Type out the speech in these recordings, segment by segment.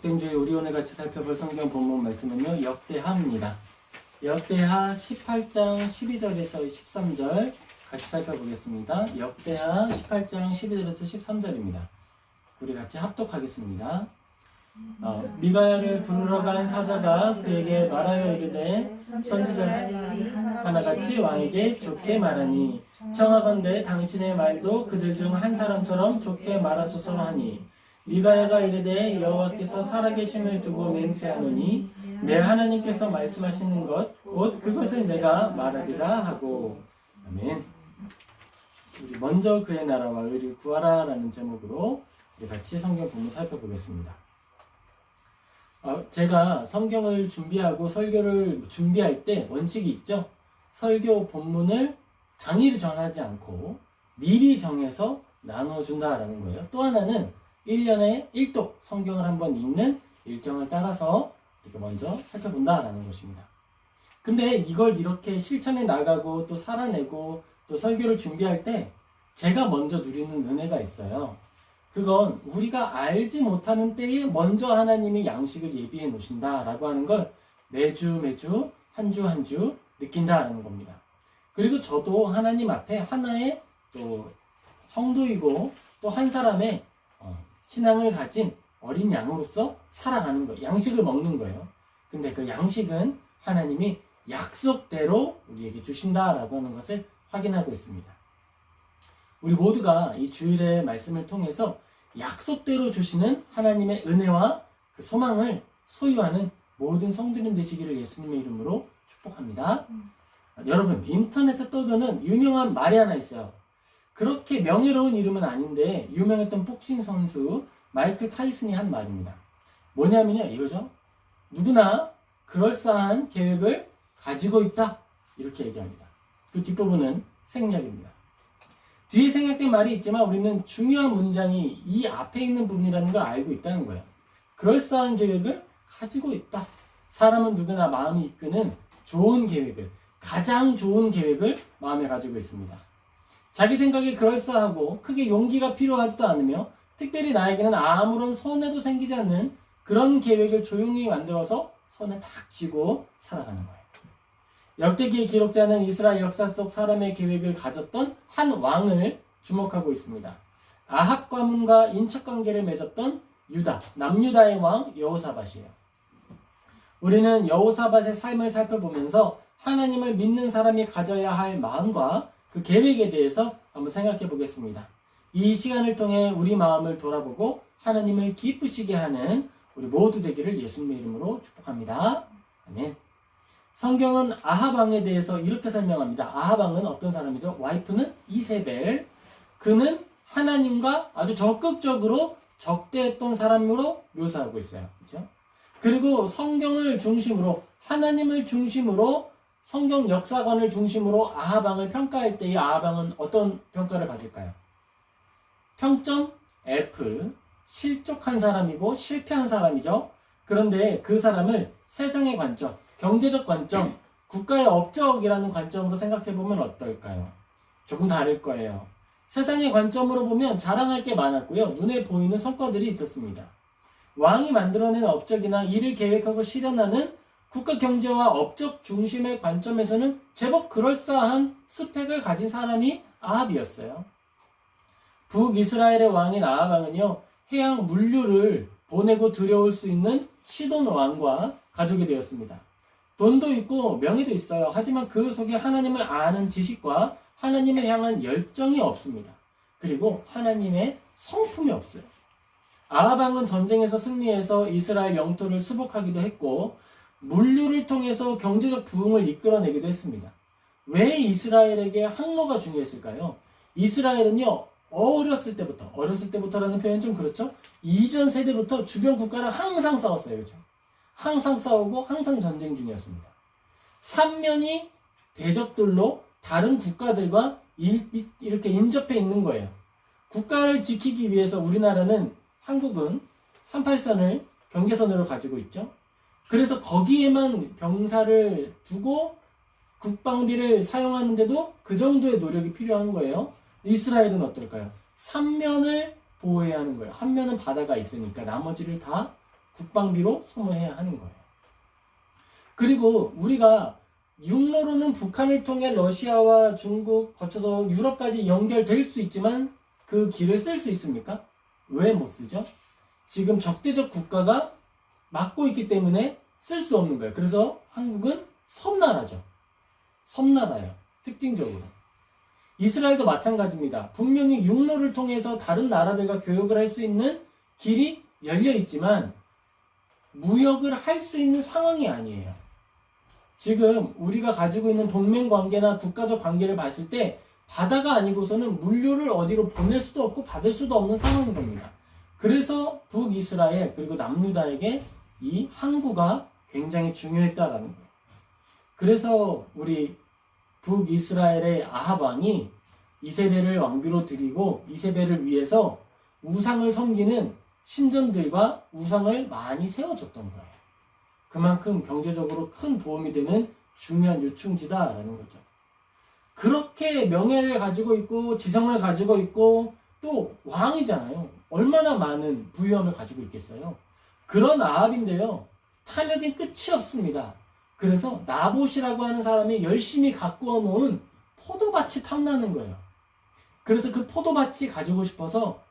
복된 주에 우리 오늘 같이 살펴볼 성경 본문 말씀은요, 역대하입니다. 역대하 18장 12절에서 13절 같이 살펴보겠습니다. 역대하 18장 12절에서 13절입니다. 우리 같이 합독하겠습니다. 미가야를 부르러 간 사자가 그에게 말하여 이르되 선지자 하나같이 왕에게 좋게 말하니 청하건대 당신의 말도 그들 중 한 사람처럼 좋게 말하소서 하니 미가야가 이르되 여호와께서 살아계심을 두고 맹세하노니 내 하나님께서 말씀하시는 것 곧 그것을 내가 말하리라 하고. 아멘. 우리 먼저 그의 나라와 의를 구하라 라는 제목으로 우리 같이 성경 본문 살펴보겠습니다. 제가 성경을 준비하고 설교를 준비할 때 원칙이 있죠. 설교 본문을 당일 정하지 않고 미리 정해서 나눠준다라는 거예요. 또 하나는 1년에 1독 성경을 한번 읽는 일정을 따라서 이렇게 먼저 살펴본다라는 것입니다. 근데 이걸 이렇게 실천해 나가고 또 살아내고 또 설교를 준비할 때 제가 먼저 누리는 은혜가 있어요. 그건 우리가 알지 못하는 때에 먼저 하나님이 양식을 예비해 놓으신다라고 하는 걸 매주 한 주 한 주 느낀다라는 겁니다. 그리고 저도 하나님 앞에 하나의 또 성도이고 또 한 사람의 신앙을 가진 어린 양으로서 살아가는 거예요. 양식을 먹는 거예요. 근데 그 양식은 하나님이 약속대로 우리에게 주신다라고 하는 것을 확인하고 있습니다. 우리 모두가 이 주일의 말씀을 통해서 약속대로 주시는 하나님의 은혜와 그 소망을 소유하는 모든 성도님 되시기를 예수님의 이름으로 축복합니다. 여러분, 인터넷에 떠도는 유명한 말이 하나 있어요. 그렇게 명예로운 이름은 아닌데 유명했던 복싱 선수 마이클 타이슨이 한 말입니다. 뭐냐면요, 이거죠. 누구나 그럴싸한 계획을 가지고 있다, 이렇게 얘기합니다. 그 뒷부분은 생략입니다. 뒤에 생략된 말이 있지만 우리는 중요한 문장이 이 앞에 있는 부분이라는 걸 알고 있다는 거예요. 그럴싸한 계획을 가지고 있다. 사람은 누구나 마음이 이끄는 좋은 계획을, 가장 좋은 계획을 마음에 가지고 있습니다. 자기 생각에 그럴싸하고 크게 용기가 필요하지도 않으며 특별히 나에게는 아무런 손해도 생기지 않는 그런 계획을 조용히 만들어서 손에 탁 쥐고 살아가는 거예요. 역대기의 기록자는 이스라엘 역사 속 사람의 계획을 가졌던 한 왕을 주목하고 있습니다. 아합 가문과 인척관계를 맺었던 유다, 남유다의 왕 여호사밧이에요. 우리는 여호사밧의 삶을 살펴보면서 하나님을 믿는 사람이 가져야 할 마음과 그 계획에 대해서 한번 생각해 보겠습니다. 이 시간을 통해 우리 마음을 돌아보고 하나님을 기쁘시게 하는 우리 모두 되기를 예수님의 이름으로 축복합니다. 아멘. 성경은 아합 왕에 대해서 이렇게 설명합니다. 아합 왕은 어떤 사람이죠? 와이프는 이세벨. 그는 하나님과 아주 적극적으로 적대했던 사람으로 묘사하고 있어요. 그렇죠? 그리고 성경을 중심으로, 하나님을 중심으로, 성경 역사관을 중심으로 아합 왕을 평가할 때의 아합 왕은 어떤 평가를 받을까요? 평점 F, 실족한 사람이고 실패한 사람이죠. 그런데 그 사람을 세상의 관점, 경제적 관점, 국가의 업적이라는 관점으로 생각해보면 어떨까요? 조금 다를 거예요. 세상의 관점으로 보면 자랑할 게 많았고요. 눈에 보이는 성과들이 있었습니다. 왕이 만들어낸 업적이나 일을 계획하고 실현하는 국가 경제와 업적 중심의 관점에서는 제법 그럴싸한 스펙을 가진 사람이 아합이었어요. 북이스라엘의 왕인 아합 왕은요, 해양 물류를 보내고 들여올 수 있는 시돈 왕과 가족이 되었습니다. 돈도 있고 명예도 있어요. 하지만 그 속에 하나님을 아는 지식과 하나님을 향한 열정이 없습니다. 그리고 하나님의 성품이 없어요. 아합 왕은 전쟁에서 승리해서 이스라엘 영토를 수복하기도 했고 물류를 통해서 경제적 부흥을 이끌어내기도 했습니다. 왜 이스라엘에게 항로가 중요했을까요? 이스라엘은요, 어렸을 때부터라는 표현 좀 그렇죠? 이전 세대부터 주변 국가랑 항상 싸웠어요. 그렇죠? 항상 싸우고 항상 전쟁 중이었습니다. 삼면이 대적들로 다른 국가들과 이렇게 인접해 있는 거예요. 국가를 지키기 위해서 우리나라는, 한국은 38선을 경계선으로 가지고 있죠. 그래서 거기에만 병사를 두고 국방비를 사용하는데도 그 정도의 노력이 필요한 거예요. 이스라엘은 어떨까요? 삼면을 보호해야 하는 거예요. 한 면은 바다가 있으니까 나머지를 다 국방비로 소모해야 하는 거예요. 그리고 우리가 육로로는 북한을 통해 러시아와 중국 거쳐서 유럽까지 연결될 수 있지만 그 길을 쓸 수 있습니까? 왜 못 쓰죠? 지금 적대적 국가가 막고 있기 때문에 쓸 수 없는 거예요. 그래서 한국은 섬나라죠. 섬나라예요. 특징적으로. 이스라엘도 마찬가지입니다. 분명히 육로를 통해서 다른 나라들과 교역을 할 수 있는 길이 열려 있지만 무역을 할 수 있는 상황이 아니에요. 지금 우리가 가지고 있는 동맹 관계나 국가적 관계를 봤을 때 바다가 아니고서는 물류를 어디로 보낼 수도 없고 받을 수도 없는 상황인 겁니다. 그래서 북이스라엘 그리고 남유다에게 이 항구가 굉장히 중요했다라는 거예요. 그래서 우리 북이스라엘의 아합 왕이 이세벨을 왕비로 드리고 이세벨을 위해서 우상을 섬기는 신전들과 우상을 많이 세워줬던 거예요. 그만큼 경제적으로 큰 도움이 되는 중요한 요충지다라는 거죠. 그렇게 명예를 가지고 있고 지성을 가지고 있고 또 왕이잖아요. 얼마나 많은 부유함을 가지고 있겠어요. 그런 아합인데요. 탐욕엔 끝이 없습니다. 그래서 나봇이라고 하는 사람이 열심히 가꾸어 놓은 포도밭이 탐나는 거예요. 그래서 그 포도밭이 가지고 싶어서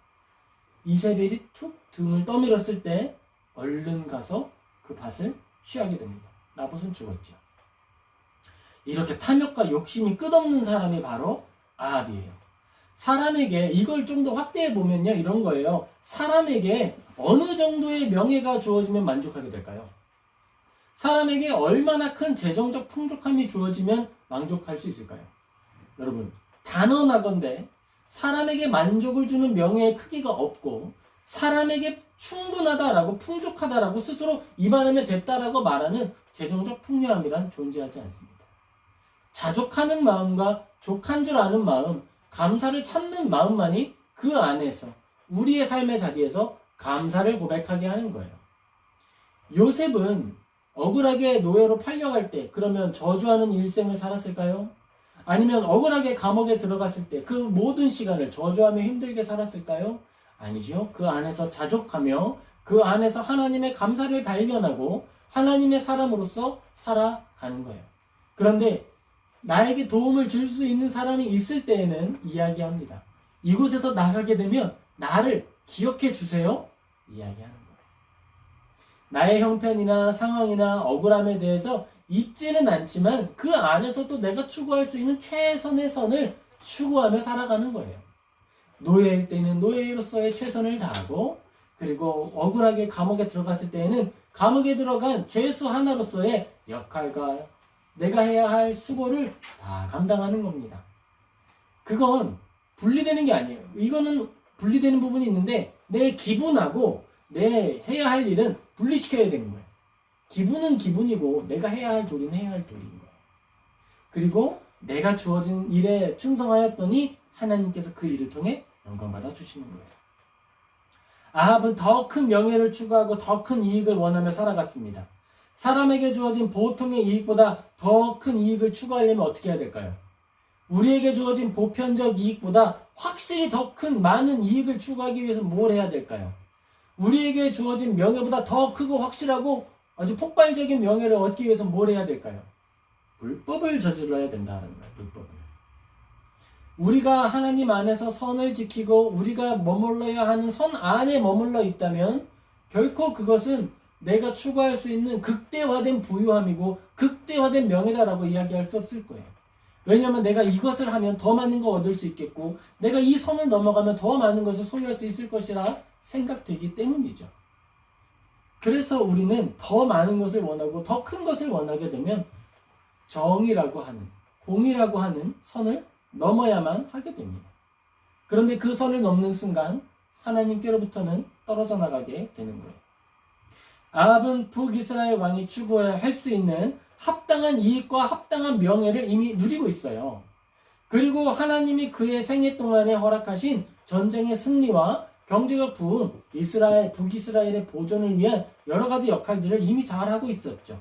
이세벨이 툭 등을 떠밀었을 때 얼른 가서 그 밭을 취하게 됩니다. 나봇은 죽었죠. 이렇게 탐욕과 욕심이 끝없는 사람이 바로 아합이에요. 사람에게 이걸 좀 더 확대해 보면요, 이런 거예요. 사람에게 어느 정도의 명예가 주어지면 만족하게 될까요? 사람에게 얼마나 큰 재정적 풍족함이 주어지면 만족할 수 있을까요? 여러분, 단언하건대 사람에게 만족을 주는 명예의 크기가 없고 사람에게 충분하다라고 풍족하다라고 스스로 입안하면 됐다라고 말하는 재정적 풍요함이란 존재하지 않습니다. 자족하는 마음과 족한 줄 아는 마음, 감사를 찾는 마음만이 그 안에서 우리의 삶의 자리에서 감사를 고백하게 하는 거예요. 요셉은 억울하게 노예로 팔려갈 때 그러면 저주하는 일생을 살았을까요? 아니면 억울하게 감옥에 들어갔을 때 그 모든 시간을 저주하며 힘들게 살았을까요? 아니죠. 그 안에서 자족하며 그 안에서 하나님의 감사를 발견하고 하나님의 사람으로서 살아가는 거예요. 그런데 나에게 도움을 줄 수 있는 사람이 있을 때에는 이야기합니다. 이곳에서 나가게 되면 나를 기억해 주세요. 이야기하는 거예요. 나의 형편이나 상황이나 억울함에 대해서 잊지는 않지만 그 안에서도 내가 추구할 수 있는 최선의 선을 추구하며 살아가는 거예요. 노예일 때는 노예로서의 최선을 다하고 그리고 억울하게 감옥에 들어갔을 때에는 감옥에 들어간 죄수 하나로서의 역할과 내가 해야 할 수고를 다 감당하는 겁니다. 그건 분리되는 게 아니에요. 이거는 분리되는 부분이 있는데 내 기분하고 내 해야 할 일은 분리시켜야 되는 거예요. 기분은 기분이고 내가 해야 할 도리는 해야 할 도리인 거예요. 그리고 내가 주어진 일에 충성하였더니 하나님께서 그 일을 통해 영광받아 주시는 거예요. 아합은 더 큰 명예를 추구하고 더 큰 이익을 원하며 살아갔습니다. 사람에게 주어진 보통의 이익보다 더 큰 이익을 추구하려면 어떻게 해야 될까요? 우리에게 주어진 보편적 이익보다 확실히 더 큰 많은 이익을 추구하기 위해서 뭘 해야 될까요? 우리에게 주어진 명예보다 더 크고 확실하고 아주 폭발적인 명예를 얻기 위해서 뭘 해야 될까요? 불법을 저질러야 된다는 거예요. 불법을. 우리가 하나님 안에서 선을 지키고 우리가 머물러야 하는 선 안에 머물러 있다면 결코 그것은 내가 추구할 수 있는 극대화된 부유함이고 극대화된 명예다라고 이야기할 수 없을 거예요. 왜냐하면 내가 이것을 하면 더 많은 거 얻을 수 있겠고 내가 이 선을 넘어가면 더 많은 것을 소유할 수 있을 것이라 생각되기 때문이죠. 그래서 우리는 더 많은 것을 원하고 더 큰 것을 원하게 되면 정의라고 하는, 공의라고 하는 선을 넘어야만 하게 됩니다. 그런데 그 선을 넘는 순간 하나님께로부터는 떨어져 나가게 되는 거예요. 아합은 북이스라엘 왕이 추구해야 할 수 있는 합당한 이익과 합당한 명예를 이미 누리고 있어요. 그리고 하나님이 그의 생애 동안에 허락하신 전쟁의 승리와 경제적 부흥, 북이스라엘의 보존을 위한 여러 가지 역할들을 이미 잘하고 있었죠.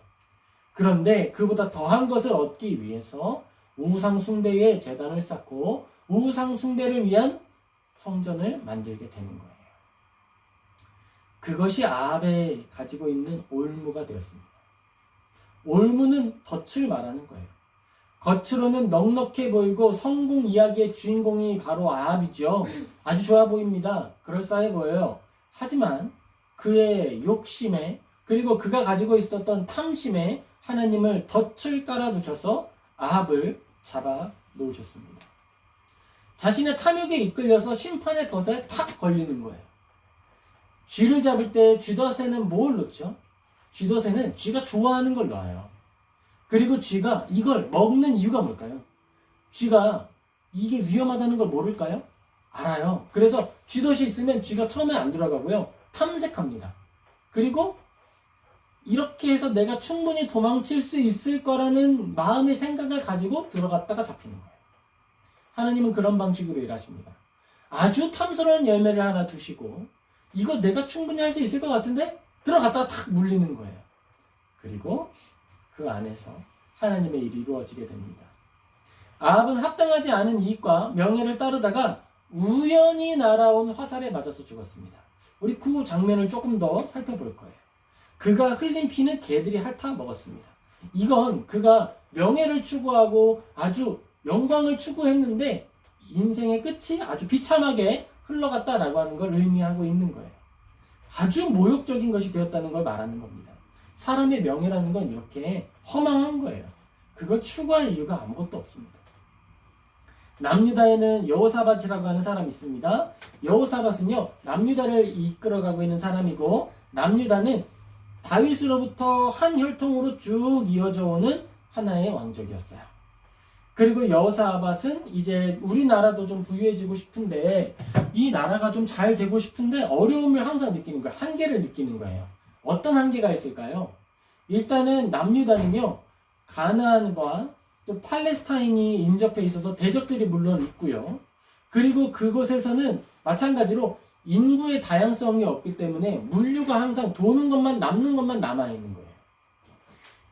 그런데 그보다 더한 것을 얻기 위해서 우상 숭배의 제단을 쌓고 우상 숭배를 위한 성전을 만들게 되는 거예요. 그것이 아합에 가지고 있는 올무가 되었습니다. 올무는 덫을 말하는 거예요. 겉으로는 넉넉해 보이고 성공 이야기의 주인공이 바로 아합이죠. 아주 좋아 보입니다. 그럴싸해 보여요. 하지만 그의 욕심에 그리고 그가 가지고 있었던 탐심에 하나님을 덫을 깔아두셔서 아합을 잡아 놓으셨습니다. 자신의 탐욕에 이끌려서 심판의 덫에 탁 걸리는 거예요. 쥐를 잡을 때 쥐덫에는 뭘 놓죠? 쥐덫에는 쥐가 좋아하는 걸 놔요. 그리고 쥐가 이걸 먹는 이유가 뭘까요? 쥐가 이게 위험하다는 걸 모를까요? 알아요. 그래서 쥐덫이 있으면 쥐가 처음에 안 들어가고요. 탐색합니다. 그리고 이렇게 해서 내가 충분히 도망칠 수 있을 거라는 마음의 생각을 가지고 들어갔다가 잡히는 거예요. 하나님은 그런 방식으로 일하십니다. 아주 탐스러운 열매를 하나 두시고 이거 내가 충분히 할 수 있을 것 같은데 들어갔다가 탁 물리는 거예요. 그리고 그 안에서 하나님의 일이 이루어지게 됩니다. 아합은 합당하지 않은 이익과 명예를 따르다가 우연히 날아온 화살에 맞아서 죽었습니다. 우리 그 장면을 조금 더 살펴볼 거예요. 그가 흘린 피는 개들이 핥아 먹었습니다. 이건 그가 명예를 추구하고 아주 영광을 추구했는데 인생의 끝이 아주 비참하게 흘러갔다라고 하는 걸 의미하고 있는 거예요. 아주 모욕적인 것이 되었다는 걸 말하는 겁니다. 사람의 명예라는 건 이렇게 허망한 거예요. 그걸 추구할 이유가 아무것도 없습니다. 남유다에는 여호사밧이라고 하는 사람이 있습니다. 여호사밧은요, 남유다를 이끌어가고 있는 사람이고, 남유다는 다윗으로부터 한 혈통으로 쭉 이어져 오는 하나의 왕족이었어요. 그리고 여호사밧은 이제 우리나라도 좀 부유해지고 싶은데 이 나라가 좀 잘 되고 싶은데 어려움을 항상 느끼는 거예요. 한계를 느끼는 거예요. 어떤 한계가 있을까요? 일단은 남유다는요, 가나안과 또 팔레스타인이 인접해 있어서 대적들이 물론 있고요. 그리고 그곳에서는 마찬가지로 인구의 다양성이 없기 때문에 물류가 항상 도는 것만 남는 것만 남아 있는 거예요.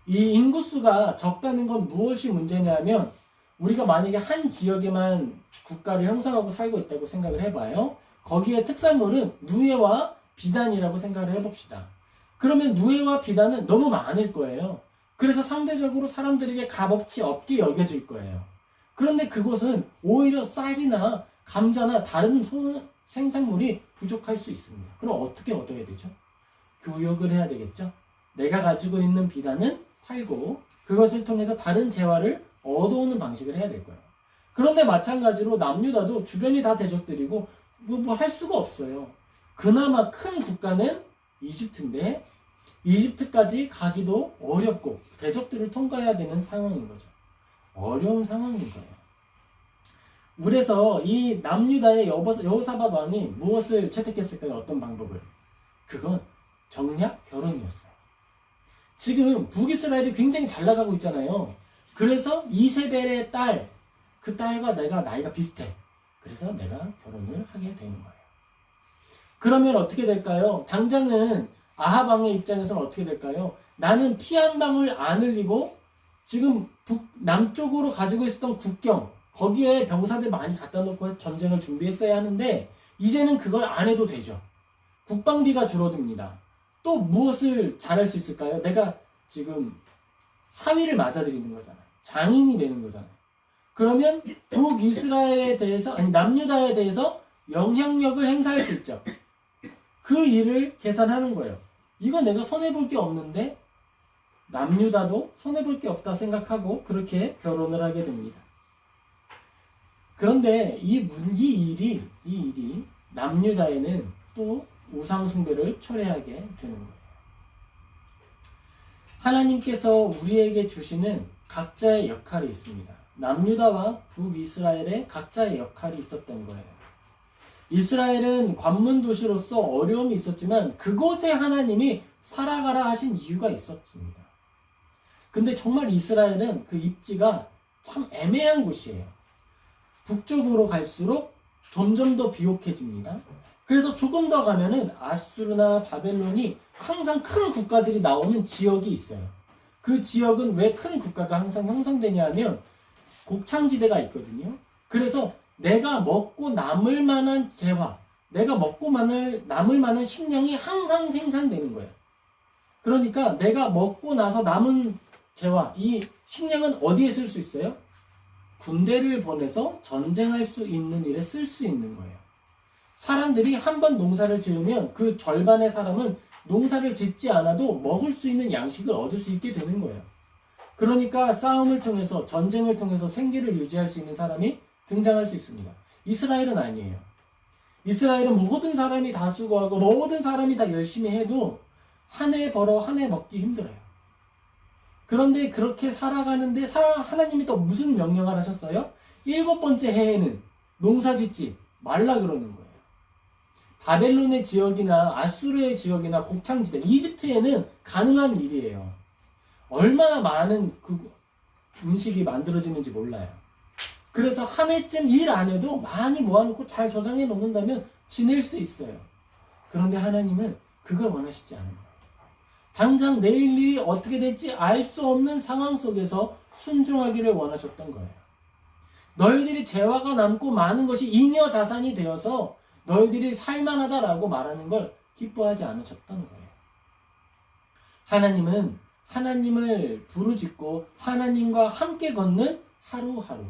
이 인구수가 적다는 건 무엇이 문제냐면 우리가 만약에 한 지역에만 국가를 형성하고 살고 있다고 생각을 해봐요. 거기에 특산물은 누에와 비단이라고 생각을 해봅시다. 그러면 누에와 비단은 너무 많을 거예요. 그래서 상대적으로 사람들에게 값어치 없게 여겨질 거예요. 그런데 그곳은 오히려 쌀이나 감자나 다른 생산물이 부족할 수 있습니다. 그럼 어떻게 얻어야 되죠? 교역을 해야 되겠죠? 내가 가지고 있는 비단은 팔고 그것을 통해서 다른 재화를 얻어오는 방식을 해야 될 거예요. 그런데 마찬가지로 남유다도 주변이 다 대적들이고 뭐 할 수가 없어요. 그나마 큰 국가는 이집트인데 이집트까지 가기도 어렵고 대적들을 통과해야 되는 상황인 거죠. 어려운 상황인 거예요. 그래서 이 남유다의 여호사밧 왕이 무엇을 채택했을까요? 어떤 방법을? 그건 정략 결혼이었어요. 지금 북이스라엘이 굉장히 잘 나가고 있잖아요. 그래서 이세벨의 딸, 그 딸과 내가 나이가 비슷해. 그래서 내가 결혼을 하게 되는 거예요. 그러면 어떻게 될까요? 당장은 아합 왕의 입장에서는 어떻게 될까요? 나는 피 한 방울 안 흘리고 지금 남쪽으로 가지고 있었던 국경, 거기에 병사들 많이 갖다 놓고 전쟁을 준비했어야 하는데 이제는 그걸 안 해도 되죠. 국방비가 줄어듭니다. 또 무엇을 잘할 수 있을까요? 내가 지금 사위를 맞아들이는 거잖아요. 장인이 되는 거잖아요. 그러면 북이스라엘에 대해서, 아니 남유다에 대해서 영향력을 행사할 수 있죠. 그 일을 계산하는 거예요. 이거 내가 손해볼 게 없는데 남유다도 손해볼 게 없다 생각하고 그렇게 결혼을 하게 됩니다. 그런데 이 일이 남유다에는 또 우상숭배를 초래하게 되는 거예요. 하나님께서 우리에게 주시는 각자의 역할이 있습니다. 남유다와 북이스라엘의 각자의 역할이 있었던 거예요. 이스라엘은 관문 도시로서 어려움이 있었지만 그곳에 하나님이 살아가라 하신 이유가 있었습니다. 근데 정말 이스라엘은 그 입지가 참 애매한 곳이에요. 북쪽으로 갈수록 점점 더 비옥해집니다. 그래서 조금 더 가면은 아수르나 바벨론이 항상 큰 국가들이 나오는 지역이 있어요. 그 지역은 왜 큰 국가가 항상 형성되냐 하면 곡창지대가 있거든요. 그래서 내가 먹고 남을 만한 재화, 내가 먹고 남을 만한 식량이 항상 생산되는 거예요. 그러니까 내가 먹고 나서 남은 재화, 이 식량은 어디에 쓸 수 있어요? 군대를 보내서 전쟁할 수 있는 일에 쓸 수 있는 거예요. 사람들이 한 번 농사를 지으면 그 절반의 사람은 농사를 짓지 않아도 먹을 수 있는 양식을 얻을 수 있게 되는 거예요. 그러니까 싸움을 통해서, 전쟁을 통해서 생계를 유지할 수 있는 사람이 등장할 수 있습니다. 이스라엘은 아니에요. 이스라엘은 모든 사람이 다 수고하고 모든 사람이 다 열심히 해도 한 해 벌어 한 해 먹기 힘들어요. 그런데 그렇게 살아가는데 하나님이 또 무슨 명령을 하셨어요? 7번째 해에는 농사 짓지 말라 그러는 거예요. 바벨론의 지역이나 아수르의 지역이나 곡창지대, 이집트에는 가능한 일이에요. 얼마나 많은 그 음식이 만들어지는지 몰라요. 그래서 한 해쯤 일 안 해도 많이 모아놓고 잘 저장해 놓는다면 지낼 수 있어요. 그런데 하나님은 그걸 원하시지 않은 거예요. 당장 내일 일이 어떻게 될지 알 수 없는 상황 속에서 순종하기를 원하셨던 거예요. 너희들이 재화가 남고 많은 것이 잉여 자산이 되어서 너희들이 살만하다라고 말하는 걸 기뻐하지 않으셨던 거예요. 하나님은 하나님을 부르짖고 하나님과 함께 걷는 하루하루,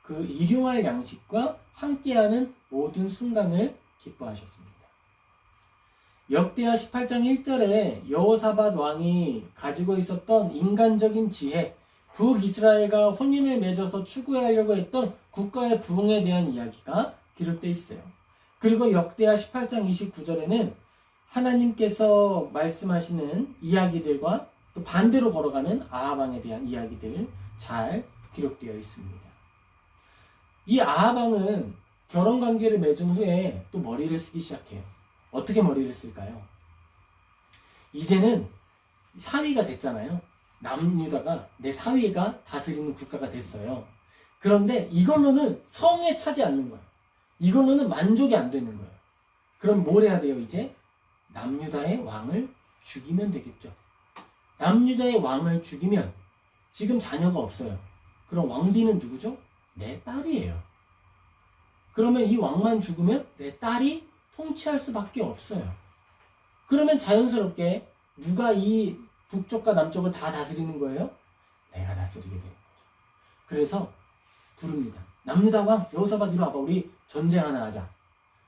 그 일용할 양식과 함께하는 모든 순간을 기뻐하셨습니다. 역대하 18장 1절에 여호사밧 왕이 가지고 있었던 인간적인 지혜, 북이스라엘과 혼인을 맺어서 추구하려고 했던 국가의 부흥에 대한 이야기가 기록되어 있어요. 그리고 역대하 18장 29절에는 하나님께서 말씀하시는 이야기들과 또 반대로 걸어가는 아합 왕에 대한 이야기들 잘 기록되어 있습니다. 이 아합 왕은 결혼 관계를 맺은 후에 또 머리를 쓰기 시작해요. 어떻게 머리를 쓸까요? 이제는 사위가 됐잖아요. 남유다가 내 사위가 다스리는 국가가 됐어요. 그런데 이걸로는 성에 차지 않는 거예요. 이걸로는 만족이 안 되는 거예요. 그럼 뭘 해야 돼요? 이제 남유다의 왕을 죽이면 되겠죠. 남유다의 왕을 죽이면 지금 자녀가 없어요. 그럼 왕비는 누구죠? 내 딸이에요. 그러면 이 왕만 죽으면 내 딸이 통치할 수밖에 없어요. 그러면 자연스럽게 누가 이 북쪽과 남쪽을 다 다스리는 거예요? 내가 다스리게 되는 거죠. 그래서 부릅니다. 남유다 왕 여호사밧 이리 와봐. 우리 전쟁 하나 하자.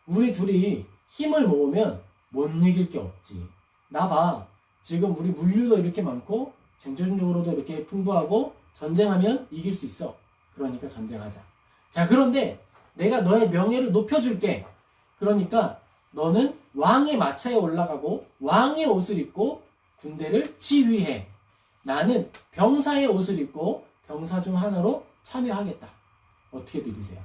우리 둘이 힘을 모으면 못 이길 게 없지. 나 봐. 지금 우리 물류도 이렇게 많고 쟁점적으로도 이렇게 풍부하고 전쟁하면 이길 수 있어. 그러니까 전쟁하자. 자, 그런데 내가 너의 명예를 높여줄게. 그러니까 너는 왕의 마차에 올라가고 왕의 옷을 입고 군대를 지휘해. 나는 병사의 옷을 입고 병사 중 하나로 참여하겠다. 어떻게 들으세요?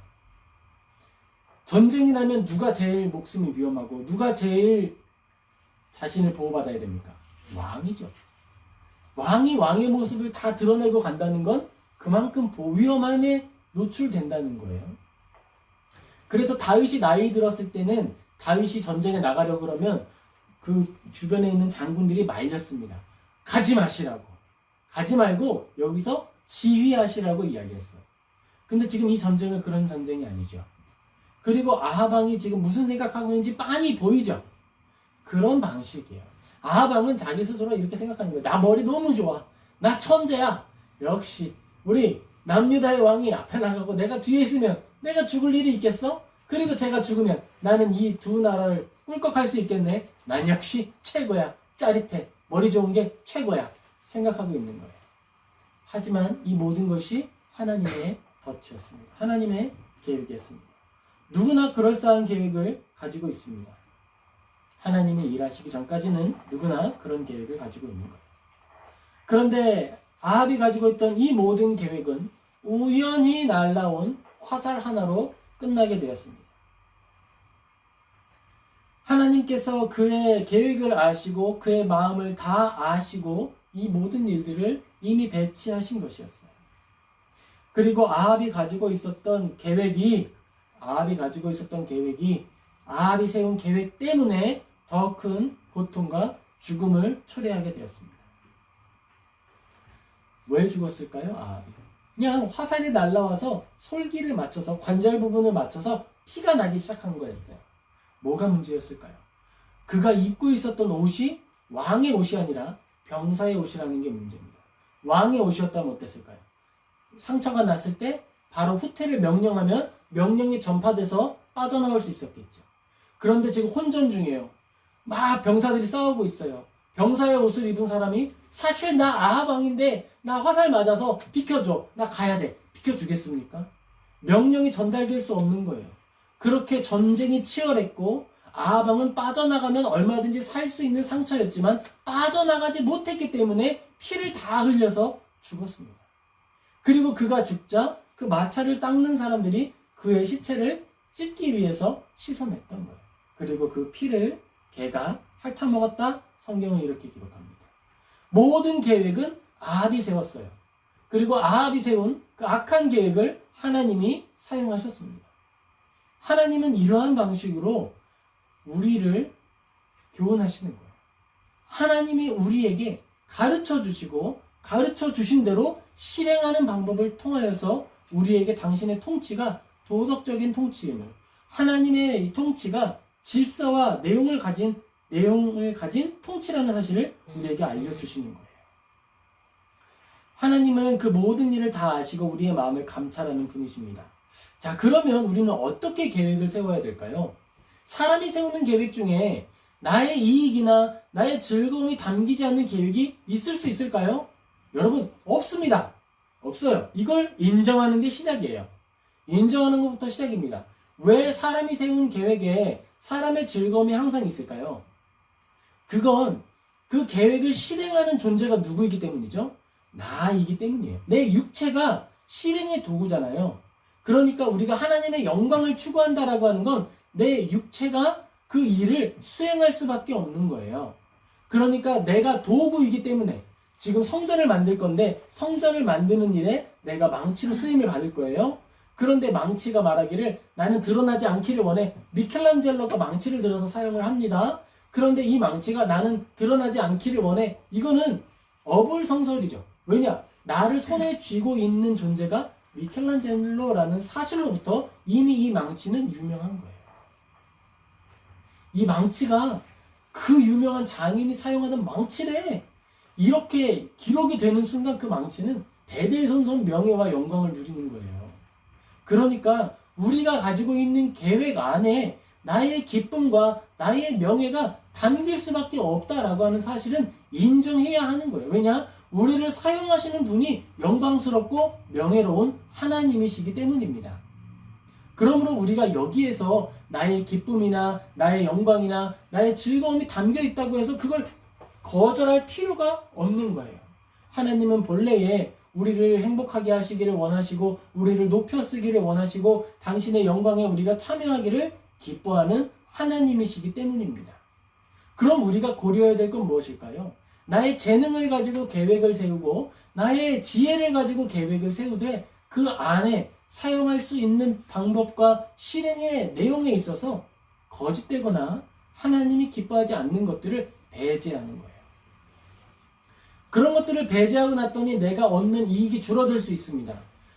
전쟁이 나면 누가 제일 목숨이 위험하고 누가 제일 자신을 보호받아야 됩니까? 왕이죠. 왕이 왕의 모습을 다 드러내고 간다는 건 그만큼 위험함에 노출된다는 거예요. 그래서 다윗이 나이 들었을 때는 다윗이 전쟁에 나가려고 그러면 그 주변에 있는 장군들이 말렸습니다. 가지 마시라고. 가지 말고 여기서 지휘하시라고 이야기했어요. 근데 지금 이 전쟁은 그런 전쟁이 아니죠. 그리고 아합 왕이 지금 무슨 생각하고 있는지 빤히 보이죠. 그런 방식이에요. 아합 왕은 자기 스스로 이렇게 생각하는 거예요. 나 머리 너무 좋아. 나 천재야. 역시 우리 남유다의 왕이 앞에 나가고 내가 뒤에 있으면 내가 죽을 일이 있겠어? 그리고 제가 죽으면 나는 이 두 나라를 꿀꺽할 수 있겠네. 난 역시 최고야. 짜릿해. 머리 좋은 게 최고야. 생각하고 있는 거예요. 하지만 이 모든 것이 하나님의 덫이었습니다. 하나님의 계획이었습니다. 누구나 그럴싸한 계획을 가지고 있습니다. 하나님이 일하시기 전까지는 누구나 그런 계획을 가지고 있는 거예요. 그런데 아합이 가지고 있던 이 모든 계획은 우연히 날라온 화살 하나로 끝나게 되었습니다. 하나님께서 그의 계획을 아시고 그의 마음을 다 아시고 이 모든 일들을 이미 배치하신 것이었어요. 그리고 아합이 가지고 있었던 계획이 아합이 세운 계획 때문에 더 큰 고통과 죽음을 초래하게 되었습니다. 왜 죽었을까요? 아합이. 그냥 화살이 날라와서 솔기를 맞춰서 관절 부분을 맞춰서 피가 나기 시작한 거였어요. 뭐가 문제였을까요? 그가 입고 있었던 옷이 왕의 옷이 아니라 병사의 옷이라는 게 문제입니다. 왕의 옷이었다면 어땠을까요? 상처가 났을 때 바로 후퇴를 명령하면 명령이 전파돼서 빠져나올 수 있었겠죠. 그런데 지금 혼전 중이에요. 막 병사들이 싸우고 있어요. 병사의 옷을 입은 사람이 사실 나 아합 왕인데 나 화살 맞아서 비켜줘. 나 가야 돼. 비켜주겠습니까? 명령이 전달될 수 없는 거예요. 그렇게 전쟁이 치열했고 아합 왕은 빠져나가면 얼마든지 살 수 있는 상처였지만 빠져나가지 못했기 때문에 피를 다 흘려서 죽었습니다. 그리고 그가 죽자 그 마차를 닦는 사람들이 그의 시체를 찢기 위해서 씻어냈던 거예요. 그리고 그 피를 개가 핥아먹었다. 성경은 이렇게 기록합니다. 모든 계획은 아합이 세웠어요. 그리고 아합이 세운 그 악한 계획을 하나님이 사용하셨습니다. 하나님은 이러한 방식으로 우리를 교훈하시는 거예요. 하나님이 우리에게 가르쳐 주시고 가르쳐 주신 대로 실행하는 방법을 통하여서 우리에게 당신의 통치가 도덕적인 통치임을, 하나님의 이 통치가 질서와 내용을 가진 통치라는 사실을 우리에게 알려주시는 거예요. 하나님은 그 모든 일을 다 아시고 우리의 마음을 감찰하는 분이십니다. 자, 그러면 우리는 어떻게 계획을 세워야 될까요? 사람이 세우는 계획 중에 나의 이익이나 나의 즐거움이 담기지 않는 계획이 있을 수 있을까요? 여러분, 없습니다. 없어요. 이걸 인정하는 게 시작이에요. 인정하는 것부터 시작입니다. 왜 사람이 세운 계획에 사람의 즐거움이 항상 있을까요? 그건 그 계획을 실행하는 존재가 누구이기 때문이죠? 나이기 때문이에요. 내 육체가 실행의 도구잖아요. 그러니까 우리가 하나님의 영광을 추구한다라고 하는 건 내 육체가 그 일을 수행할 수밖에 없는 거예요. 그러니까 내가 도구이기 때문에 지금 성전을 만들 건데 성전을 만드는 일에 내가 망치로 쓰임을 받을 거예요. 그런데 망치가 말하기를 나는 드러나지 않기를 원해. 미켈란젤로가 망치를 들어서 사용을 합니다. 그런데 이 망치가 나는 드러나지 않기를 원해. 이거는 어불성설이죠. 왜냐? 나를 손에 쥐고 있는 존재가 미켈란젤로라는 사실로부터 이미 이 망치는 유명한 거예요. 이 망치가 그 유명한 장인이 사용하던 망치래. 이렇게 기록이 되는 순간 그 망치는 대대손손 명예와 영광을 누리는 거예요. 그러니까 우리가 가지고 있는 계획 안에 나의 기쁨과 나의 명예가 담길 수밖에 없다라고 하는 사실은 인정해야 하는 거예요. 왜냐? 우리를 사용하시는 분이 영광스럽고 명예로운 하나님이시기 때문입니다. 그러므로 우리가 여기에서 나의 기쁨이나 나의 영광이나 나의 즐거움이 담겨 있다고 해서 그걸 거절할 필요가 없는 거예요. 하나님은 본래에 우리를 행복하게 하시기를 원하시고 우리를 높여 쓰기를 원하시고 당신의 영광에 우리가 참여하기를 기뻐하는 하나님이시기 때문입니다. 그럼 우리가 고려해야 될 건 무엇일까요? 나의 재능을 가지고 계획을 세우고 나의 지혜를 가지고 계획을 세우되 그 안에 사용할 수 있는 방법과 실행의 내용에 있어서 거짓되거나 하나님이 기뻐하지 않는 것들을 배제하는 거예요. 그런 것들을 배제하고 났더니 내가 얻는 이익이 줄어들 수 있습니다.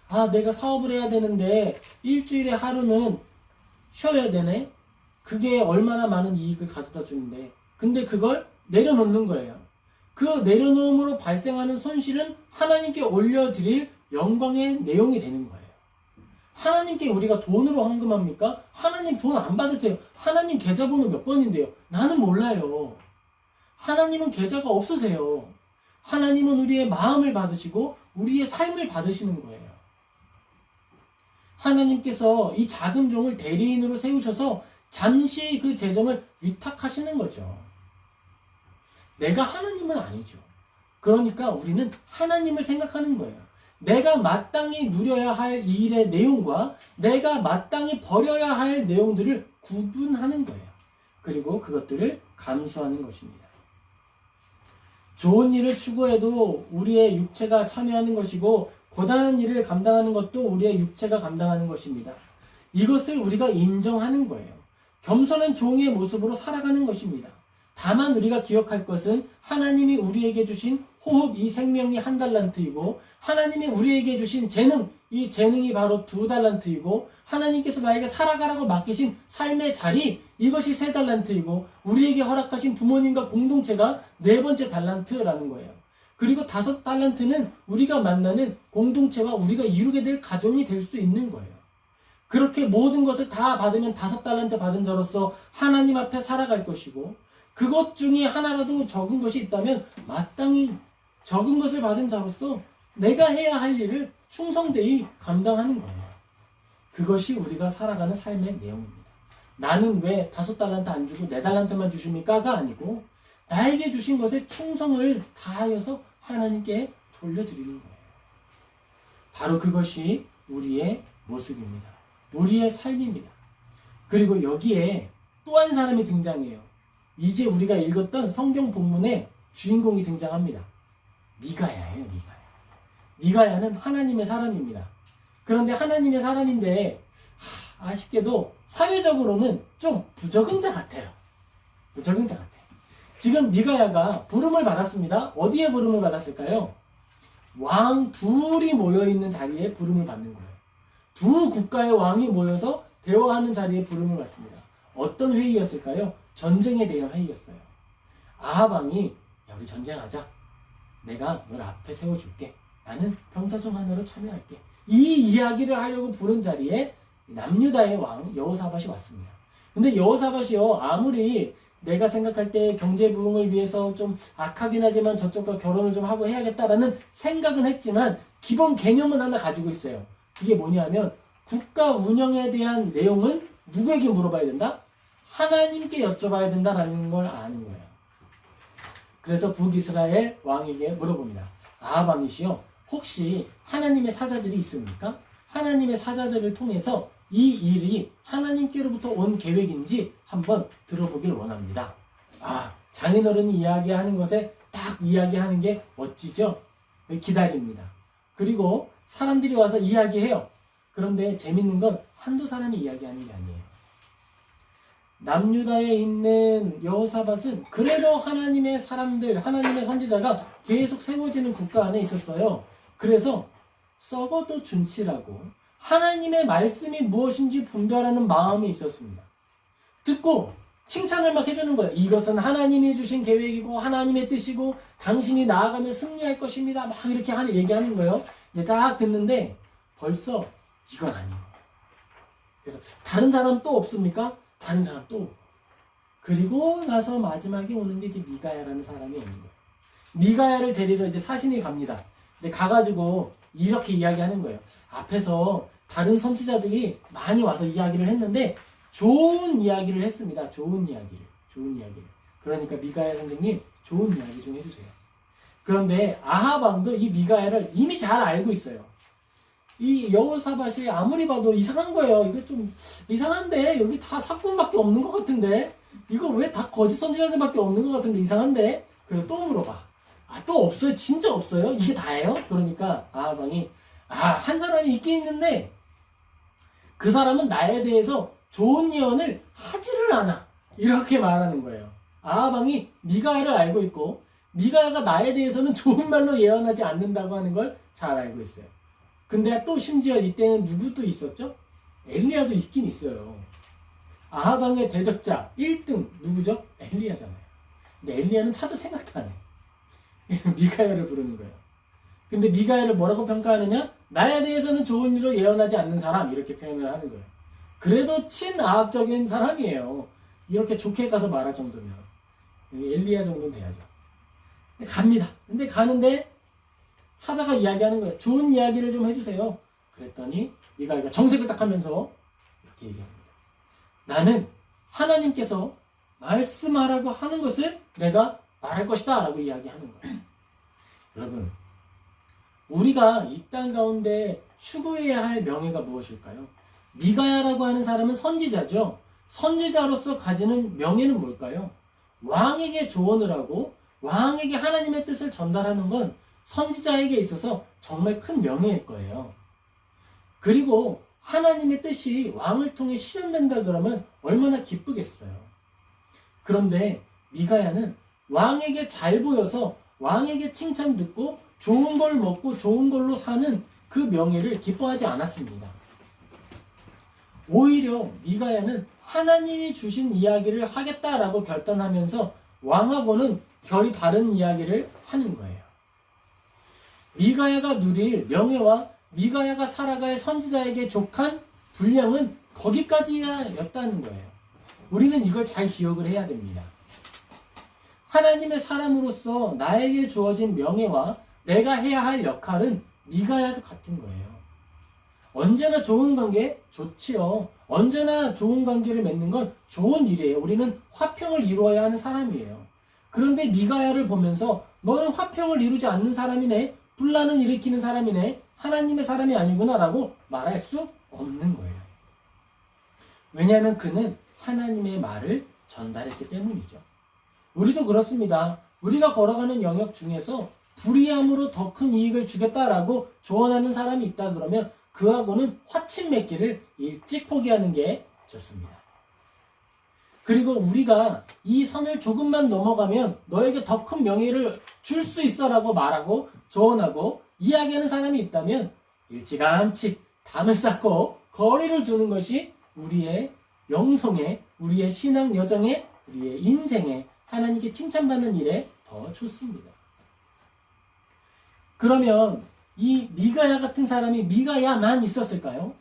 아, 내가 사업을 해야 되는데 일주일에 하루는 쉬어야 되네? 그게 얼마나 많은 이익을 가져다 주는데. 근데 그걸 내려놓는 거예요. 그 내려놓음으로 발생하는 손실은 하나님께 올려드릴 영광의 내용이 되는 거예요. 하나님께 우리가 돈으로 헌금합니까? 하나님 돈 안 받으세요. 하나님 계좌번호 몇 번인데요. 나는 몰라요. 하나님은 계좌가 없으세요. 하나님은 우리의 마음을 받으시고 우리의 삶을 받으시는 거예요. 하나님께서 이 작은 종을 대리인으로 세우셔서 잠시 그 재정을 위탁하시는 거죠. 내가 하나님은 아니죠. 그러니까 우리는 하나님을 생각하는 거예요. 내가 마땅히 누려야 할 일의 내용과 내가 마땅히 버려야 할 내용들을 구분하는 거예요. 그리고 그것들을 감수하는 것입니다. 좋은 일을 추구해도 우리의 육체가 참여하는 것이고 고단한 일을 감당하는 것도 우리의 육체가 감당하는 것입니다. 이것을 우리가 인정하는 거예요. 겸손한 종의 모습으로 살아가는 것입니다. 다만 우리가 기억할 것은 하나님이 우리에게 주신 호흡, 이 생명이 1달란트이고 하나님이 우리에게 주신 재능, 이 재능이 바로 2달란트이고 하나님께서 나에게 살아가라고 맡기신 삶의 자리, 이것이 3달란트이고 우리에게 허락하신 부모님과 공동체가 4번째 달란트라는 거예요. 그리고 5달란트는 우리가 만나는 공동체와 우리가 이루게 될 가정이 될 수 있는 거예요. 그렇게 모든 것을 다 받으면 5달란트 받은 자로서 하나님 앞에 살아갈 것이고 그것 중에 하나라도 적은 것이 있다면 마땅히 적은 것을 받은 자로서 내가 해야 할 일을 충성되이 감당하는 거예요. 그것이 우리가 살아가는 삶의 내용입니다. 나는 왜 5달란트 안 주고 4달란트만 주십니까?가 아니고 나에게 주신 것에 충성을 다하여서 하나님께 돌려드리는 거예요. 바로 그것이 우리의 모습입니다. 우리의 삶입니다. 그리고 여기에 또 한 사람이 등장해요. 이제 우리가 읽었던 성경 본문에 주인공이 등장합니다. 미가야예요. 미가야. 미가야는 하나님의 사람입니다. 그런데 하나님의 사람인데 아쉽게도 사회적으로는 좀 부적응자 같아요. 부적응자 같아요. 지금 미가야가 부름을 받았습니다. 어디에 부름을 받았을까요? 왕 둘이 모여있는 자리에 부름을 받는 거예요. 두 국가의 왕이 모여서 대화하는 자리에 부름을 받습니다. 어떤 회의였을까요? 전쟁에 대한 회의였어요. 아합 왕이 야, 우리 전쟁하자. 내가 널 앞에 세워줄게. 나는 병사 중 하나로 참여할게. 이 이야기를 하려고 부른 자리에 남유다의 왕 여호사밧이 왔습니다. 근데 여호사밧이요, 아무리 내가 생각할 때 경제 부흥을 위해서 좀 악하긴 하지만 저쪽과 결혼을 좀 하고 해야겠다라는 생각은 했지만 기본 개념은 하나 가지고 있어요. 그게 뭐냐면 국가 운영에 대한 내용은 누구에게 물어봐야 된다? 하나님께 여쭤봐야 된다라는 걸 아는 거예요. 그래서 북이스라엘 왕에게 물어봅니다. 아합 왕이시여, 혹시 하나님의 사자들이 있습니까? 하나님의 사자들을 통해서 이 일이 하나님께로부터 온 계획인지 한번 들어보길 원합니다. 장인어른이 이야기하는 것에 딱 이야기하는 게 멋지죠? 기다립니다. 그리고 사람들이 와서 이야기해요. 그런데 재밌는 건 한두 사람이 이야기하는 게 아니에요. 남유다에 있는 여호사밧은 그래도 하나님의 사람들, 하나님의 선지자가 계속 세워지는 국가 안에 있었어요. 그래서 썩어도 준치라고 하나님의 말씀이 무엇인지 분별하는 마음이 있었습니다. 듣고 칭찬을 막 해주는 거예요. 이것은 하나님이 주신 계획이고 하나님의 뜻이고 당신이 나아가면 승리할 것입니다. 막 이렇게 얘기하는 거예요. 근데 딱 듣는데 벌써 이건 아니고. 그래서 다른 사람 또 없습니까? 다른 사람 또. 그리고 나서 마지막에 오는 게 이제 미가야라는 사람이 오는 거예요. 미가야를 데리러 이제 사신이 갑니다. 근데 가가지고 이렇게 이야기하는 거예요. 앞에서 다른 선지자들이 많이 와서 이야기를 했는데 좋은 이야기를 했습니다. 좋은 이야기를. 그러니까 미가야 선생님 좋은 이야기 좀 해주세요. 그런데 아합 왕도 이 미가야를 이미 잘 알고 있어요. 이 여호사밧이 아무리 봐도 이상한 거예요. 이거 좀 이상한데 여기 다 사꾼밖에 없는 것 같은데 이거 왜 다 거짓 선지자들밖에 없는 것 같은데 이상한데? 그래서 또 물어봐. 또 없어요? 진짜 없어요? 이게 다예요? 그러니까 아합 왕이 한 사람이 있긴 있는데 그 사람은 나에 대해서 좋은 예언을 하지를 않아. 이렇게 말하는 거예요. 아합 왕이 미가야를 알고 있고 미가야가 나에 대해서는 좋은 말로 예언하지 않는다고 하는 걸 잘 알고 있어요. 근데 또 심지어 이때는 누구 또 있었죠? 엘리야도 있긴 있어요. 아합 왕의 대적자 1등 누구죠? 엘리야잖아요. 근데 엘리야는 찾을 생각도 안 해. 미가야를 부르는 거예요. 근데 미가야를 뭐라고 평가하느냐? 나에 대해서는 좋은 일로 예언하지 않는 사람, 이렇게 표현을 하는 거예요. 그래도 친아합적인 사람이에요. 이렇게 좋게 가서 말할 정도면 엘리야 정도는 돼야죠. 근데 갑니다. 근데 가는데 사자가 이야기하는 거예요. 좋은 이야기를 좀 해주세요. 그랬더니 미가야가 정색을 딱 하면서 이렇게 얘기합니다. 나는 하나님께서 말씀하라고 하는 것을 내가 말할 것이다 라고 이야기하는 거예요. 여러분, 우리가 이 땅 가운데 추구해야 할 명예가 무엇일까요? 미가야라고 하는 사람은 선지자죠. 선지자로서 가지는 명예는 뭘까요? 왕에게 조언을 하고 왕에게 하나님의 뜻을 전달하는 건 선지자에게 있어서 정말 큰 명예일 거예요. 그리고 하나님의 뜻이 왕을 통해 실현된다 그러면 얼마나 기쁘겠어요. 그런데 미가야는 왕에게 잘 보여서 왕에게 칭찬 듣고 좋은 걸 먹고 좋은 걸로 사는 그 명예를 기뻐하지 않았습니다. 오히려 미가야는 하나님이 주신 이야기를 하겠다라고 결단하면서 왕하고는 결이 다른 이야기를 하는 거예요. 미가야가 누릴 명예와 미가야가 살아갈 선지자에게 족한 분량은 거기까지였다는 거예요. 우리는 이걸 잘 기억을 해야 됩니다. 하나님의 사람으로서 나에게 주어진 명예와 내가 해야 할 역할은 미가야도 같은 거예요. 언제나 좋은 관계 좋지요. 언제나 좋은 관계를 맺는 건 좋은 일이에요. 우리는 화평을 이루어야 하는 사람이에요. 그런데 미가야를 보면서 너는 화평을 이루지 않는 사람이네, 분란을 일으키는 사람이네, 하나님의 사람이 아니구나 라고 말할 수 없는 거예요. 왜냐하면 그는 하나님의 말을 전달했기 때문이죠. 우리도 그렇습니다. 우리가 걸어가는 영역 중에서 불의함으로 더 큰 이익을 주겠다라고 조언하는 사람이 있다 그러면 그하고는 화친 맺기를 일찍 포기하는 게 좋습니다. 그리고 우리가 이 선을 조금만 넘어가면 너에게 더 큰 명예를 줄 수 있어라고 말하고 조언하고 이야기하는 사람이 있다면 일찌감치 담을 쌓고 거리를 두는 것이 우리의 영성에, 우리의 신앙 여정에, 우리의 인생에 하나님께 칭찬받는 일에 더 좋습니다. 그러면 이 미가야 같은 사람이 미가야만 있었을까요?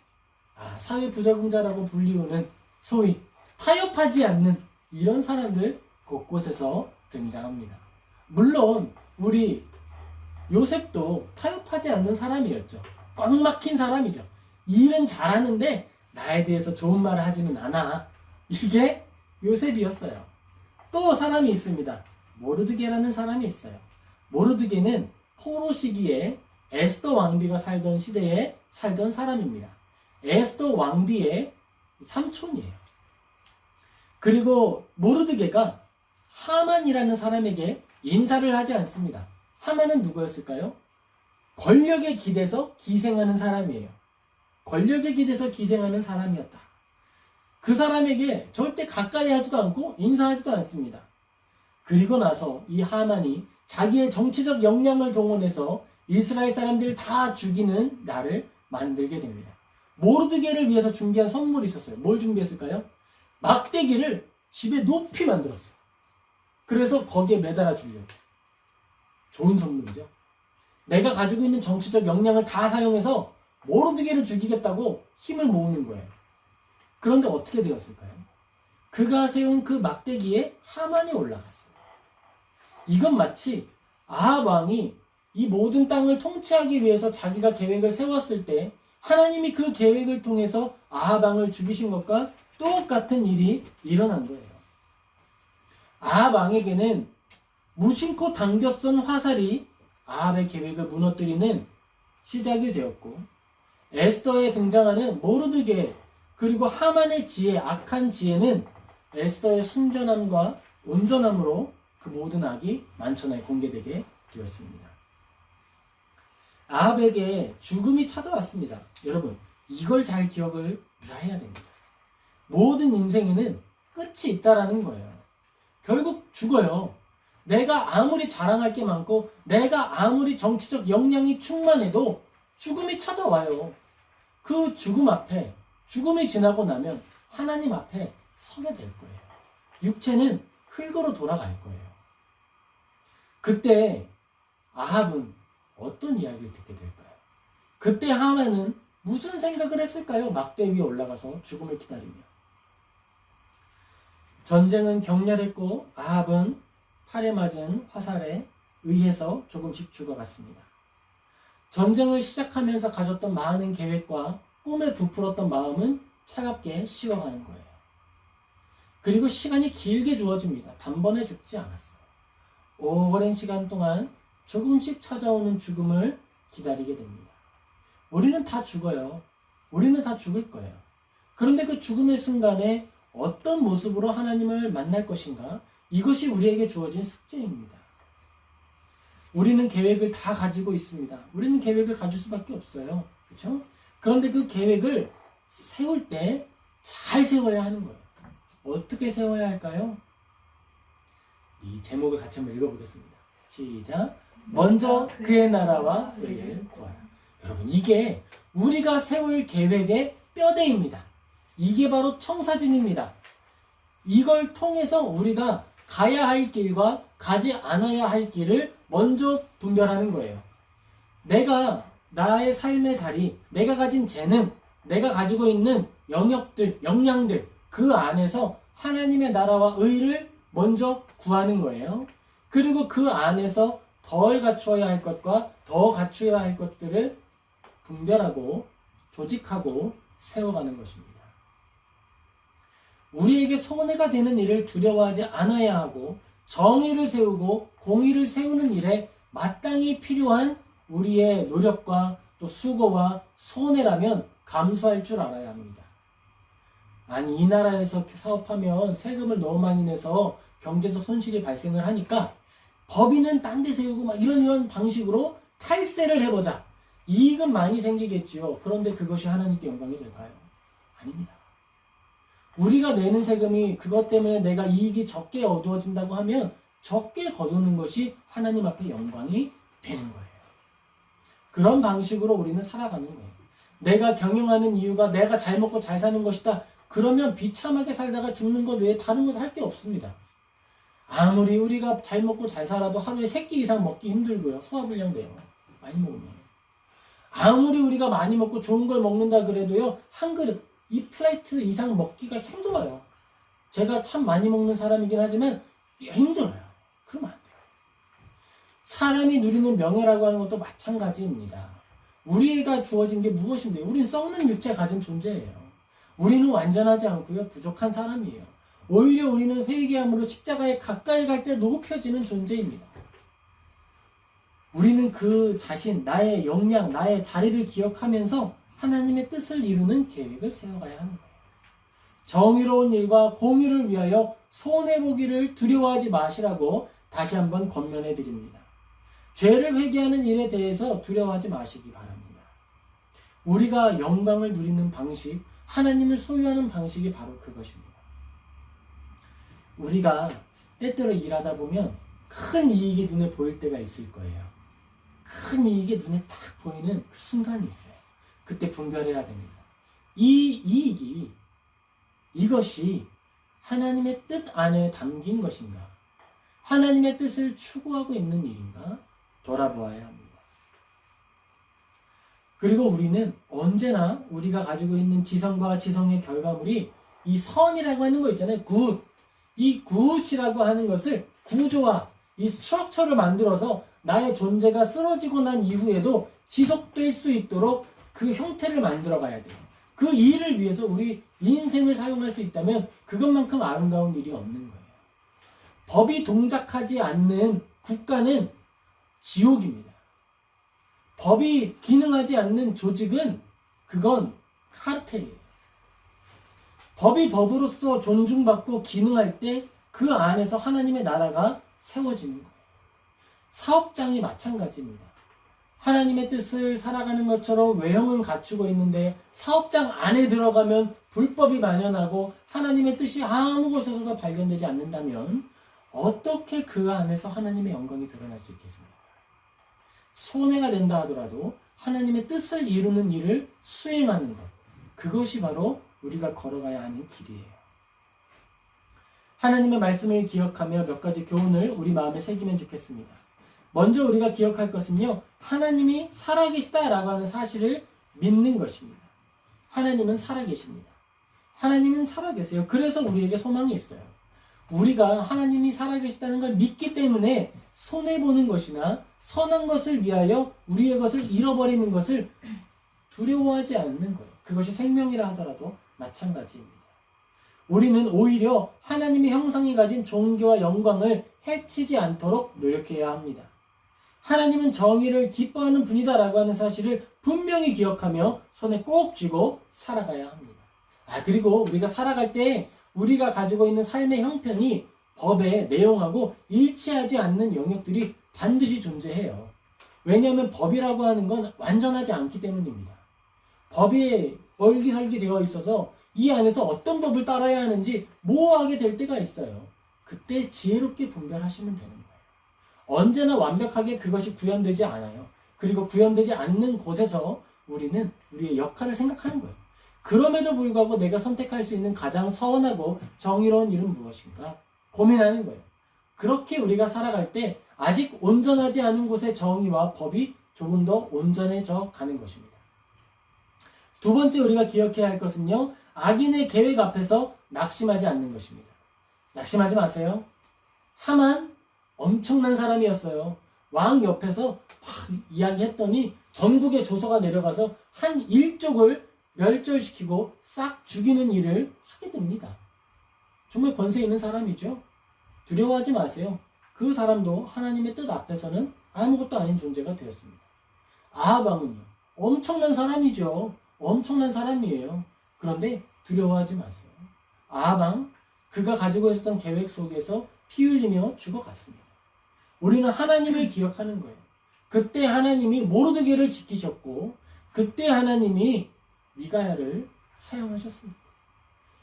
사회 부적응자라고 불리우는 소위 타협하지 않는 이런 사람들 곳곳에서 등장합니다. 물론 우리 요셉도 타협하지 않는 사람이었죠. 꽉 막힌 사람이죠. 일은 잘하는데 나에 대해서 좋은 말을 하지는 않아. 이게 요셉이었어요. 또 사람이 있습니다. 모르드게라는 사람이 있어요. 모르드게는 포로 시기에 에스더 왕비가 살던 시대에 살던 사람입니다. 에스더 왕비의 삼촌이에요. 그리고 모르드게가 하만이라는 사람에게 인사를 하지 않습니다. 하만은 누구였을까요? 권력에 기대서 기생하는 사람이에요. 권력에 기대서 기생하는 사람이었다. 그 사람에게 절대 가까이 하지도 않고 인사하지도 않습니다. 그리고 나서 이 하만이 자기의 정치적 역량을 동원해서 이스라엘 사람들을 다 죽이는 날을 만들게 됩니다. 모르드게를 위해서 준비한 선물이 있었어요. 뭘 준비했을까요? 막대기를 집에 높이 만들었어요. 그래서 거기에 매달아 주려고. 좋은 선물이죠. 내가 가지고 있는 정치적 역량을 다 사용해서 모르드게를 죽이겠다고 힘을 모으는 거예요. 그런데 어떻게 되었을까요? 그가 세운 그 막대기에 하만이 올라갔어요. 이건 마치 아합 왕이 이 모든 땅을 통치하기 위해서 자기가 계획을 세웠을 때 하나님이 그 계획을 통해서 아합 왕을 죽이신 것과 똑같은 일이 일어난 거예요. 아합 왕에게는 무심코 당겨 쏜 화살이 아합의 계획을 무너뜨리는 시작이 되었고, 에스더에 등장하는 모르드게 그리고 하만의 지혜, 악한 지혜는 에스더의 순전함과 온전함으로 그 모든 악이 만천하에 공개되게 되었습니다. 아합에게 죽음이 찾아왔습니다. 여러분, 이걸 잘 기억을 우리가 해야 됩니다. 모든 인생에는 끝이 있다라는 거예요. 결국 죽어요. 내가 아무리 자랑할 게 많고 내가 아무리 정치적 역량이 충만해도 죽음이 찾아와요. 그 죽음 앞에, 죽음이 지나고 나면 하나님 앞에 서게 될 거예요. 육체는 흙으로 돌아갈 거예요. 그때 아합은 어떤 이야기를 듣게 될까요? 그때 하만은 무슨 생각을 했을까요? 막대 위에 올라가서 죽음을 기다리며. 전쟁은 격렬했고 아합은 팔에 맞은 화살에 의해서 조금씩 죽어갔습니다. 전쟁을 시작하면서 가졌던 많은 계획과 꿈에 부풀었던 마음은 차갑게 식어가는 거예요. 그리고 시간이 길게 주어집니다. 단번에 죽지 않았어요. 오랜 시간 동안 조금씩 찾아오는 죽음을 기다리게 됩니다. 우리는 다 죽어요. 우리는 다 죽을 거예요. 그런데 그 죽음의 순간에 어떤 모습으로 하나님을 만날 것인가? 이것이 우리에게 주어진 숙제입니다. 우리는 계획을 다 가지고 있습니다. 우리는 계획을 가질 수밖에 없어요. 그렇죠? 그런데 그 계획을 세울 때 잘 세워야 하는 거예요. 어떻게 세워야 할까요? 이 제목을 같이 한번 읽어보겠습니다. 시작. 먼저 그의 나라와 의를 구하라. 여러분, 이게 우리가 세울 계획의 뼈대입니다. 이게 바로 청사진입니다. 이걸 통해서 우리가 가야 할 길과 가지 않아야 할 길을 먼저 분별하는 거예요. 내가 나의 삶의 자리, 내가 가진 재능, 내가 가지고 있는 영역들, 역량들, 그 안에서 하나님의 나라와 의를 먼저 구하는 거예요. 그리고 그 안에서 덜 갖추어야 할 것과 더 갖추어야 할 것들을 분별하고 조직하고 세워가는 것입니다. 우리에게 손해가 되는 일을 두려워하지 않아야 하고 정의를 세우고 공의를 세우는 일에 마땅히 필요한 우리의 노력과 또 수고와 손해라면 감수할 줄 알아야 합니다. 아니, 이 나라에서 사업하면 세금을 너무 많이 내서 경제적 손실이 발생을 하니까 법인은 딴 데 세우고 막 이런 방식으로 탈세를 해보자. 이익은 많이 생기겠지요. 그런데 그것이 하나님께 영광이 될까요? 아닙니다. 우리가 내는 세금이 그것 때문에 내가 이익이 적게 얻어진다고 하면 적게 거두는 것이 하나님 앞에 영광이 되는 거예요. 그런 방식으로 우리는 살아가는 거예요. 내가 경영하는 이유가 내가 잘 먹고 잘 사는 것이다. 그러면 비참하게 살다가 죽는 것 외에 다른 것 할 게 없습니다. 아무리 우리가 잘 먹고 잘 살아도 하루에 3끼 이상 먹기 힘들고요. 소화불량 돼요. 많이 먹으면. 아무리 우리가 많이 먹고 좋은 걸 먹는다 그래도요. 한 그릇, 2플레이트 이상 먹기가 힘들어요. 제가 참 많이 먹는 사람이긴 하지만 힘들어요. 그러면 안 돼요. 사람이 누리는 명예라고 하는 것도 마찬가지입니다. 우리가 주어진 게 무엇인데? 우리는 썩는 육체 가진 존재예요. 우리는 완전하지 않고요. 부족한 사람이에요. 오히려 우리는 회개함으로 십자가에 가까이 갈 때 높여지는 존재입니다. 우리는 그 자신, 나의 역량, 나의 자리를 기억하면서 하나님의 뜻을 이루는 계획을 세워가야 하는 거예요. 정의로운 일과 공의를 위하여 손해보기를 두려워하지 마시라고 다시 한번 권면해 드립니다. 죄를 회개하는 일에 대해서 두려워하지 마시기 바랍니다. 우리가 영광을 누리는 방식, 하나님을 소유하는 방식이 바로 그것입니다. 우리가 때때로 일하다 보면 큰 이익이 눈에 보일 때가 있을 거예요. 큰 이익이 눈에 딱 보이는 그 순간이 있어요. 그때 분별해야 됩니다. 이 이익이, 이것이 하나님의 뜻 안에 담긴 것인가? 하나님의 뜻을 추구하고 있는 일인가? 돌아보아야 합니다. 그리고 우리는 언제나 우리가 가지고 있는 지성과 지성의 결과물이 이 선이라고 하는 거 있잖아요. 굿. 이 굿이라고 하는 것을 구조화, 이 스트럭처를 만들어서 나의 존재가 쓰러지고 난 이후에도 지속될 수 있도록 그 형태를 만들어 가야 돼요. 그 일을 위해서 우리 인생을 사용할 수 있다면 그것만큼 아름다운 일이 없는 거예요. 법이 동작하지 않는 국가는 지옥입니다. 법이 기능하지 않는 조직은 그건 카르텔이에요. 법이 법으로서 존중받고 기능할 때 그 안에서 하나님의 나라가 세워지는 거예요. 사업장이 마찬가지입니다. 하나님의 뜻을 살아가는 것처럼 외형은 갖추고 있는데 사업장 안에 들어가면 불법이 만연하고 하나님의 뜻이 아무 곳에서도 발견되지 않는다면 어떻게 그 안에서 하나님의 영광이 드러날 수 있겠습니까? 손해가 된다 하더라도 하나님의 뜻을 이루는 일을 수행하는 것, 그것이 바로 우리가 걸어가야 하는 길이에요. 하나님의 말씀을 기억하며 몇 가지 교훈을 우리 마음에 새기면 좋겠습니다. 먼저 우리가 기억할 것은요, 하나님이 살아계시다라고 하는 사실을 믿는 것입니다. 하나님은 살아계십니다. 하나님은 살아계세요. 그래서 우리에게 소망이 있어요. 우리가 하나님이 살아계시다는 걸 믿기 때문에 손해보는 것이나 선한 것을 위하여 우리의 것을 잃어버리는 것을 두려워하지 않는 거예요. 그것이 생명이라 하더라도 마찬가지입니다. 우리는 오히려 하나님의 형상이 가진 존귀와 영광을 해치지 않도록 노력해야 합니다. 하나님은 정의를 기뻐하는 분이다라고 하는 사실을 분명히 기억하며 손에 꼭 쥐고 살아가야 합니다. 그리고 우리가 살아갈 때 우리가 가지고 있는 삶의 형편이 법의 내용하고 일치하지 않는 영역들이 반드시 존재해요. 왜냐하면 법이라고 하는 건 완전하지 않기 때문입니다. 법이 얼기설기 되어 있어서 이 안에서 어떤 법을 따라야 하는지 모호하게 될 때가 있어요. 그때 지혜롭게 분별하시면 되는 거예요. 언제나 완벽하게 그것이 구현되지 않아요. 그리고 구현되지 않는 곳에서 우리는 우리의 역할을 생각하는 거예요. 그럼에도 불구하고 내가 선택할 수 있는 가장 선하고 정의로운 일은 무엇인가? 고민하는 거예요. 그렇게 우리가 살아갈 때 아직 온전하지 않은 곳의 정의와 법이 조금 더 온전해져 가는 것입니다. 두 번째 우리가 기억해야 할 것은요. 악인의 계획 앞에서 낙심하지 않는 것입니다. 낙심하지 마세요. 하만 엄청난 사람이었어요. 왕 옆에서 막 이야기했더니 전국의 조서가 내려가서 한 일족을 멸절시키고 싹 죽이는 일을 하게 됩니다. 정말 권세 있는 사람이죠. 두려워하지 마세요. 그 사람도 하나님의 뜻 앞에서는 아무것도 아닌 존재가 되었습니다. 아합 왕은요. 엄청난 사람이죠. 엄청난 사람이에요. 그런데 두려워하지 마세요. 아합 왕, 그가 가지고 있었던 계획 속에서 피 흘리며 죽어갔습니다. 우리는 하나님을 기억하는 거예요. 그때 하나님이 모르드게를 지키셨고 그때 하나님이 미가야를 사용하셨습니다.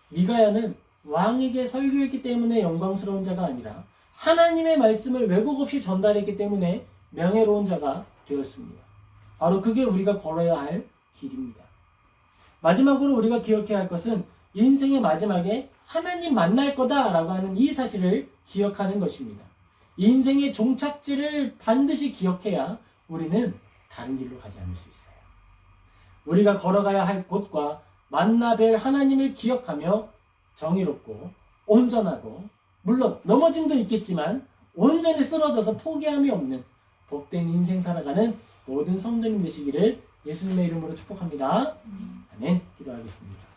미가야는 왕에게 설교했기 때문에 영광스러운 자가 아니라 하나님의 말씀을 왜곡 없이 전달했기 때문에 명예로운 자가 되었습니다. 바로 그게 우리가 걸어야 할 길입니다. 마지막으로 우리가 기억해야 할 것은 인생의 마지막에 하나님 만날 거다라고 하는 이 사실을 기억하는 것입니다. 인생의 종착지를 반드시 기억해야 우리는 다른 길로 가지 않을 수 있어요. 우리가 걸어가야 할 곳과 만나 뵐 하나님을 기억하며 정의롭고 온전하고 물론 넘어짐도 있겠지만 온전히 쓰러져서 포기함이 없는 복된 인생 살아가는 모든 성도님 되시기를 예수님의 이름으로 축복합니다. 아멘. 기도하겠습니다.